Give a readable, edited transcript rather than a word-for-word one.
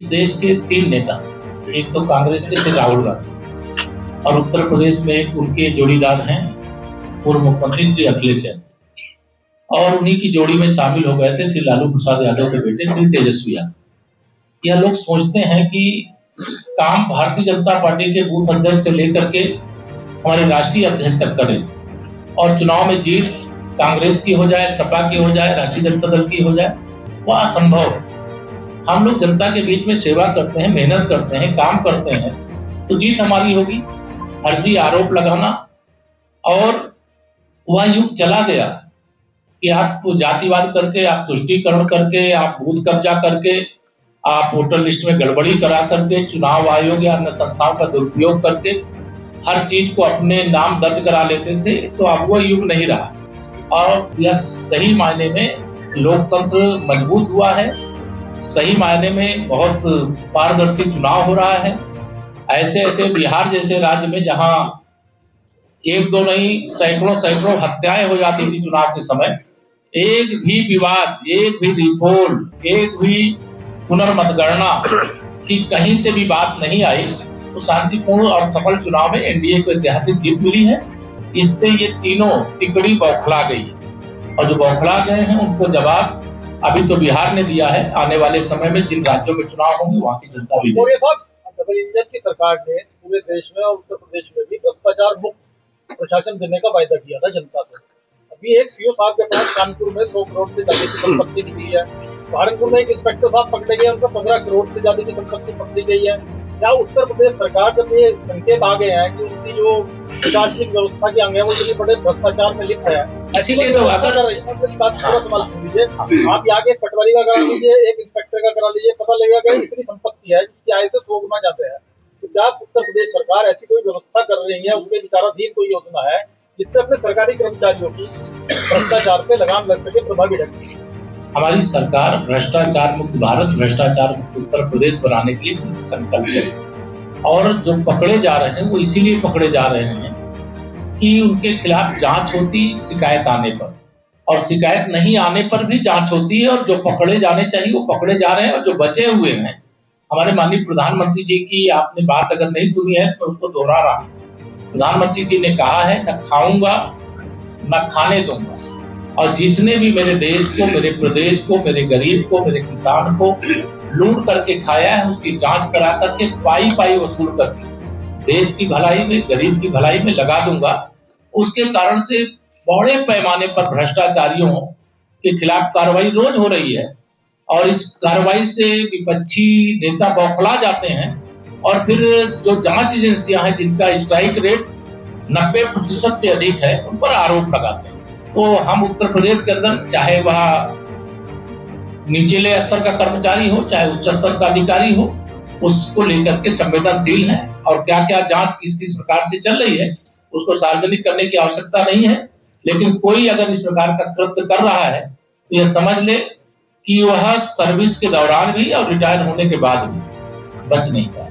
देश के 3 नेता, एक तो कांग्रेस के श्री राहुल गांधी और उत्तर प्रदेश में एक उनके जोड़ीदार हैं पूर्व मुख्यमंत्री श्री अखिलेश यादव और उन्हीं की जोड़ी में शामिल हो गए थे श्री लालू प्रसाद यादव के बेटे श्री तेजस्वी यादव। यह लोग सोचते हैं कि काम भारतीय जनता पार्टी के बूथ अध्यक्ष से लेकर के हमारे राष्ट्रीय अध्यक्ष तक करें और चुनाव में जीत कांग्रेस की हो जाए, सपा की हो जाए, राष्ट्रीय जनता दल की हो जाए, वह असंभव है। हम लोग जनता के बीच में सेवा करते हैं, मेहनत करते हैं, काम करते हैं तो जीत हमारी होगी। फर्जी आरोप लगाना और वह युग चला गया कि आप जातिवाद करके, आप तुष्टीकरण करके, आप बूथ कब्जा करके, आप वोटर लिस्ट में गड़बड़ी करा करके, चुनाव आयोग या अन्य संस्थाओं का दुरुपयोग करके हर चीज को अपने नाम दर्ज करा लेते थे। तो अब वह युग नहीं रहा और यह सही मायने में लोकतंत्र मजबूत हुआ है, सही मायने में बहुत पारदर्शी चुनाव हो रहा है। ऐसे बिहार जैसे राज्य में जहां एक दो नहीं सैकड़ों हत्याएं हो जाती थी चुनाव के समय, एक भी विवाद, एक भी रिपोल, एक भी पुनर्मतगणना की कहीं से भी बात नहीं आई तो शांतिपूर्ण और सफल चुनाव में एनडीए को ऐतिहासिक जीत मिली है। इससे ये तीनों तिकड़ी बौखला गई है और जो बौखला गए हैं उनको जवाब अभी तो बिहार ने दिया है। आने वाले समय में जिन राज्यों में चुनाव होंगे वहां की जनता भी डबल इंजन की सरकार ने पूरे देश में और उत्तर प्रदेश में भी भ्रष्टाचार मुक्त प्रशासन देने का वायदा किया था जनता को। अभी एक सीओ साहब के पास कानपुर में 100 करोड़ से ज्यादा की संपत्ति निकली है। सहारनपुर में एक इंस्पेक्टर साहब पकड़े गए, उनको 15 करोड़ से ज्यादा की संपत्ति पकड़ी गई है। क्या उत्तर प्रदेश सरकार जब ये संकेत आ गए हैं कि उनकी जो प्रशासनिक व्यवस्था के अंग है वो इतने बड़े भ्रष्टाचार में लिप्त है, इसीलिए तो अगर आप यहाँ के पटवारी का करा लीजिए, एक इंस्पेक्टर का करा लीजिए, पता लगेगा कि इतनी संपत्ति है जिसकी आय से 100 गुना जाते हैं। तो क्या उत्तर प्रदेश सरकार ऐसी कोई व्यवस्था कर रही है, उसके विचाराधीन कोई योजना है जिससे अपने सरकारी कर्मचारियों की भ्रष्टाचार पे लगाम लग सके, प्रभावी ढंग से? हमारी सरकार भ्रष्टाचार मुक्त भारत, भ्रष्टाचार मुक्त उत्तर प्रदेश बनाने के लिए संकल्प है और जो पकड़े जा रहे हैं वो इसीलिए पकड़े जा रहे हैं कि उनके खिलाफ जांच होती शिकायत आने पर और शिकायत नहीं आने पर भी जांच होती है और जो पकड़े जाने चाहिए वो पकड़े जा रहे हैं और जो बचे हुए हैं। हमारे माननीय प्रधानमंत्री जी की आपने बात अगर नहीं सुनी है तो उसको दोहरा रहा हूं। प्रधानमंत्री जी ने कहा है न खाऊंगा न खाने दूंगा और जिसने भी मेरे देश को, मेरे प्रदेश को, मेरे गरीब को, मेरे किसान को लूट करके खाया है उसकी जांच करा करके पाई वसूल करके देश की भलाई में, गरीब की भलाई में लगा दूंगा। उसके कारण से बड़े पैमाने पर भ्रष्टाचारियों के खिलाफ कार्रवाई रोज हो रही है और इस कार्रवाई से विपक्षी नेता बौखला जाते हैं और फिर जो जांच एजेंसियां हैं जिनका स्ट्राइक रेट 90% से अधिक है उन पर आरोप लगाते हैं। तो हम उत्तर प्रदेश के अंदर चाहे वह निचले स्तर का कर्मचारी हो चाहे उच्च स्तर का अधिकारी हो, उसको लेकर के संवेदनशील हैं और क्या क्या जांच किस प्रकार से चल रही है उसको सार्वजनिक करने की आवश्यकता नहीं है। लेकिन कोई अगर इस प्रकार का कृत्य कर रहा है तो यह समझ ले कि वह सर्विस के दौरान भी और रिटायर होने के बाद भी बच नहीं पाए।